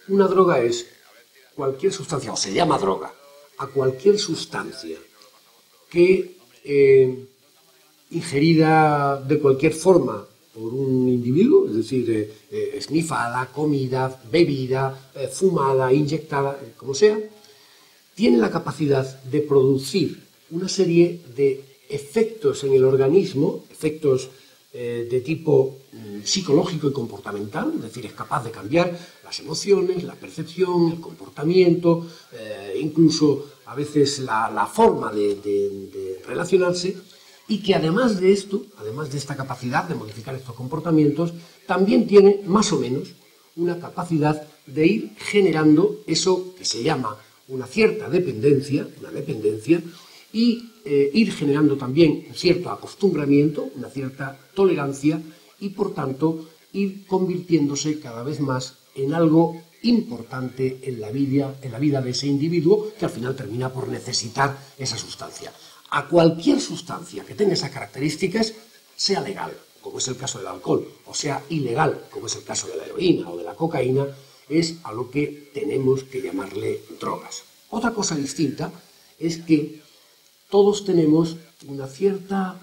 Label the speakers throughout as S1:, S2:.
S1: Una droga es cualquier sustancia, o se llama droga, a cualquier sustancia que ingerida de cualquier forma por un individuo, es decir, esnifada, comida, bebida, fumada, inyectada, como sea, tiene la capacidad de producir una serie de efectos en el organismo, efectos de tipo psicológico y comportamental, es decir, es capaz de cambiar las emociones, la percepción, el comportamiento, incluso a veces la forma de relacionarse, y que además de esto, además de esta capacidad de modificar estos comportamientos, también tiene más o menos una capacidad de ir generando eso que se llama una cierta dependencia, y ir generando también un cierto acostumbramiento, una cierta tolerancia, y por tanto ir convirtiéndose cada vez más en algo importante en la vida de ese individuo, que al final termina por necesitar esa sustancia. A cualquier sustancia que tenga esas características, sea legal, como es el caso del alcohol, o sea ilegal, como es el caso de la heroína o de la cocaína, es a lo que tenemos que llamarle drogas. Otra cosa distinta es que todos tenemos una cierta,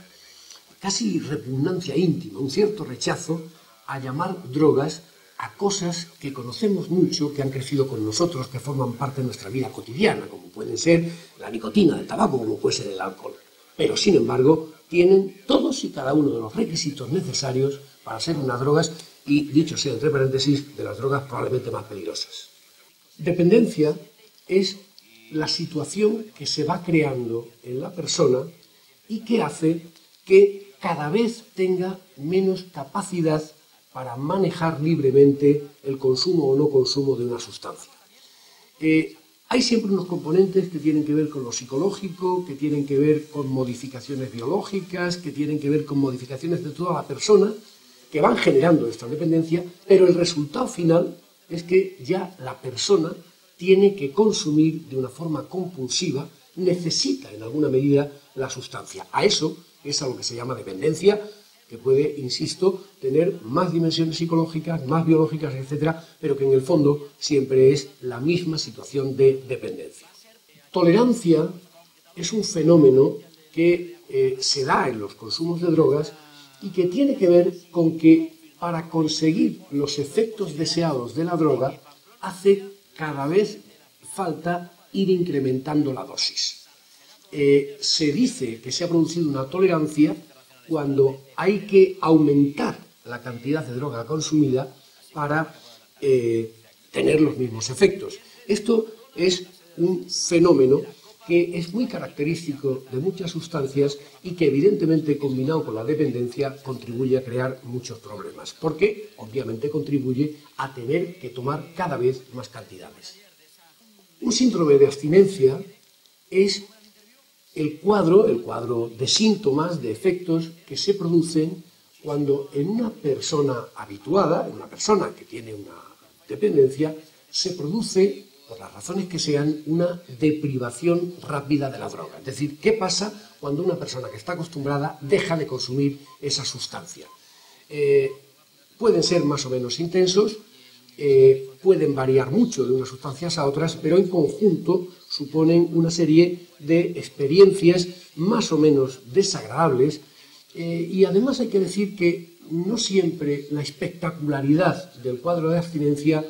S1: casi repugnancia íntima, un cierto rechazo a llamar drogas a cosas que conocemos mucho, que han crecido con nosotros, que forman parte de nuestra vida cotidiana, como pueden ser la nicotina del tabaco, como puede ser el alcohol. Pero, sin embargo, tienen todos y cada uno de los requisitos necesarios para ser unas drogas y, dicho sea entre paréntesis, de las drogas probablemente más peligrosas. Dependencia es la situación que se va creando en la persona y que hace que cada vez tenga menos capacidad para manejar libremente el consumo o no consumo de una sustancia. Hay siempre unos componentes que tienen que ver con lo psicológico, que tienen que ver con modificaciones biológicas, que tienen que ver con modificaciones de toda la persona, que van generando esta dependencia, pero el resultado final es que ya la persona tiene que consumir de una forma compulsiva, necesita en alguna medida la sustancia. A eso es a lo que se llama dependencia, que puede, insisto, tener más dimensiones psicológicas, más biológicas, etcétera, pero que en el fondo siempre es la misma situación de dependencia. Tolerancia es un fenómeno que se da en los consumos de drogas y que tiene que ver con que para conseguir los efectos deseados de la droga hace cada vez falta ir incrementando la dosis. Se dice que se ha producido una tolerancia cuando hay que aumentar la cantidad de droga consumida para tener los mismos efectos. Esto es un fenómeno que es muy característico de muchas sustancias y que evidentemente combinado con la dependencia contribuye a crear muchos problemas, porque obviamente contribuye a tener que tomar cada vez más cantidades. Un síndrome de abstinencia es el cuadro de síntomas, de efectos que se producen cuando en una persona habituada, en una persona que tiene una dependencia, se produce, por las razones que sean, una deprivación rápida de la droga. Es decir, ¿qué pasa cuando una persona que está acostumbrada deja de consumir esa sustancia? Pueden ser más o menos intensos, pueden variar mucho de unas sustancias a otras, pero en conjunto suponen una serie de experiencias más o menos desagradables, y además hay que decir que no siempre la espectacularidad del cuadro de abstinencia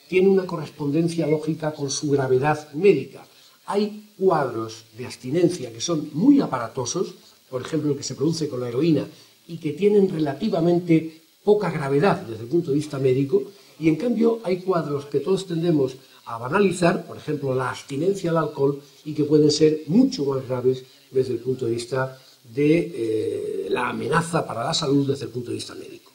S1: tiene una correspondencia lógica con su gravedad médica. Hay cuadros de abstinencia que son muy aparatosos, por ejemplo el que se produce con la heroína, y que tienen relativamente poca gravedad desde el punto de vista médico, y en cambio hay cuadros que todos tendemos a banalizar, por ejemplo la abstinencia al alcohol, y que pueden ser mucho más graves desde el punto de vista de la amenaza para la salud desde el punto de vista médico.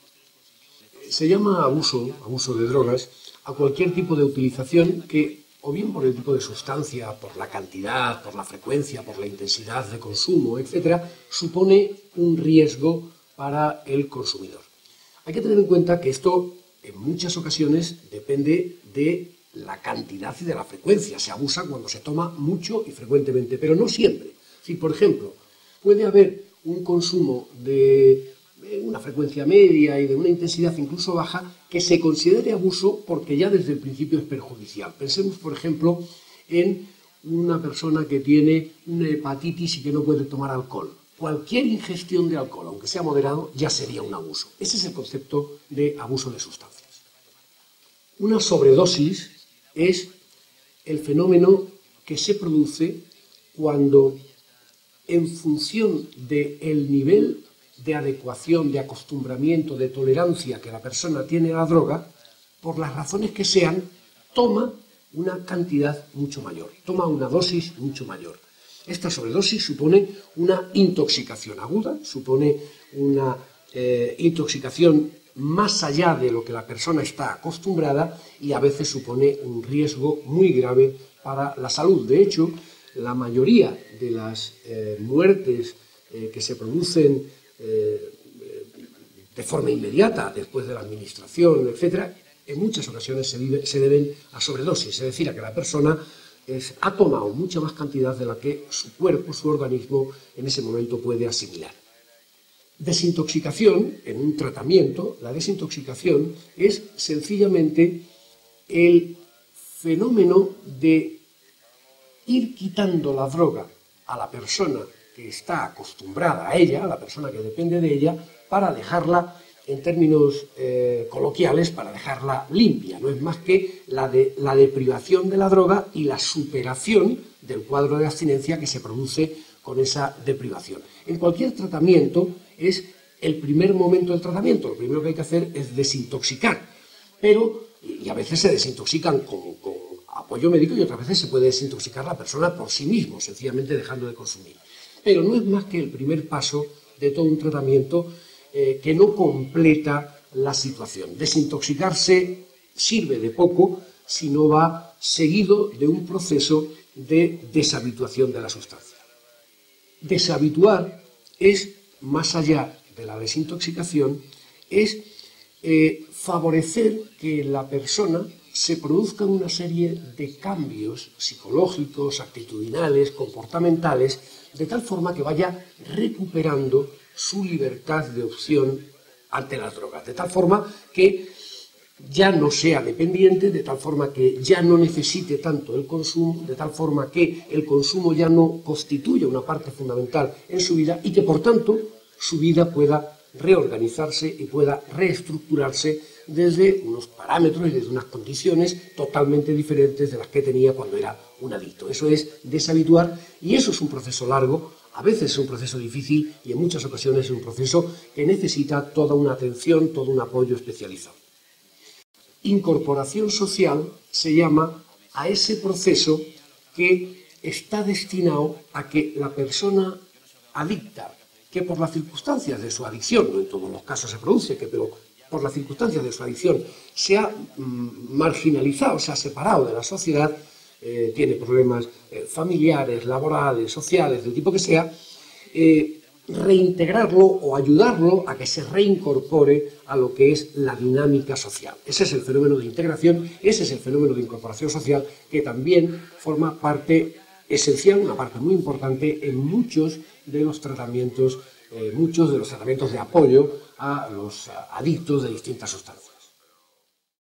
S1: Se llama abuso de drogas a cualquier tipo de utilización que, o bien por el tipo de sustancia, por la cantidad, por la frecuencia, por la intensidad de consumo, etc., supone un riesgo para el consumidor. Hay que tener en cuenta que esto en muchas ocasiones depende de la cantidad y de la frecuencia. Se abusa cuando se toma mucho y frecuentemente, pero no siempre. Si, por ejemplo, puede haber un consumo de una frecuencia media y de una intensidad incluso baja, que se considere abuso porque ya desde el principio es perjudicial. Pensemos, por ejemplo, en una persona que tiene una hepatitis y que no puede tomar alcohol. Cualquier ingestión de alcohol, aunque sea moderado, ya sería un abuso. Ese es el concepto de abuso de sustancias. Una sobredosis es el fenómeno que se produce cuando, en función del nivel de adecuación, de acostumbramiento, de tolerancia que la persona tiene a la droga, por las razones que sean, toma una cantidad mucho mayor, toma una dosis mucho mayor. Esta sobredosis supone una intoxicación aguda, supone una intoxicación más allá de lo que la persona está acostumbrada y a veces supone un riesgo muy grave para la salud. De hecho, la mayoría de las muertes que se producen de forma inmediata después de la administración, etcétera, en muchas ocasiones se deben a sobredosis, es decir, a que la persona ha tomado mucha más cantidad de la que su cuerpo, su organismo, en ese momento puede asimilar. Desintoxicación, en un tratamiento, la desintoxicación es sencillamente el fenómeno de ir quitando la droga a la persona que está acostumbrada a ella, a la persona que depende de ella, para dejarla, en términos coloquiales, para dejarla limpia. No es más que la deprivación de la droga y la superación del cuadro de abstinencia que se produce con esa deprivación. En cualquier tratamiento es el primer momento del tratamiento, lo primero que hay que hacer es desintoxicar, y a veces se desintoxican con apoyo médico y otras veces se puede desintoxicar la persona por sí mismo, sencillamente dejando de consumir. Pero no es más que el primer paso de todo un tratamiento que no completa la situación. Desintoxicarse sirve de poco si no va seguido de un proceso de deshabituación de la sustancia. Deshabituar es, más allá de la desintoxicación, es favorecer que la persona se produzcan una serie de cambios psicológicos, actitudinales, comportamentales, de tal forma que vaya recuperando su libertad de opción ante las drogas, de tal forma que ya no sea dependiente, de tal forma que ya no necesite tanto el consumo, de tal forma que el consumo ya no constituya una parte fundamental en su vida y que, por tanto, su vida pueda reorganizarse y pueda reestructurarse desde unos parámetros y desde unas condiciones totalmente diferentes de las que tenía cuando era un adicto. Eso es deshabituar y eso es un proceso largo, a veces es un proceso difícil y en muchas ocasiones es un proceso que necesita toda una atención, todo un apoyo especializado. Incorporación social se llama a ese proceso que está destinado a que la persona adicta, que por las circunstancias de su adicción, no en todos los casos se produce, pero por las circunstancias de su adicción se ha marginalizado, se ha separado de la sociedad, tiene problemas familiares, laborales, sociales, del tipo que sea, reintegrarlo o ayudarlo a que se reincorpore a lo que es la dinámica social. Ese es el fenómeno de integración, ese es el fenómeno de incorporación social, que también forma parte esencial, una parte muy importante en muchos de los tratamientos de apoyo a los adictos de distintas sustancias.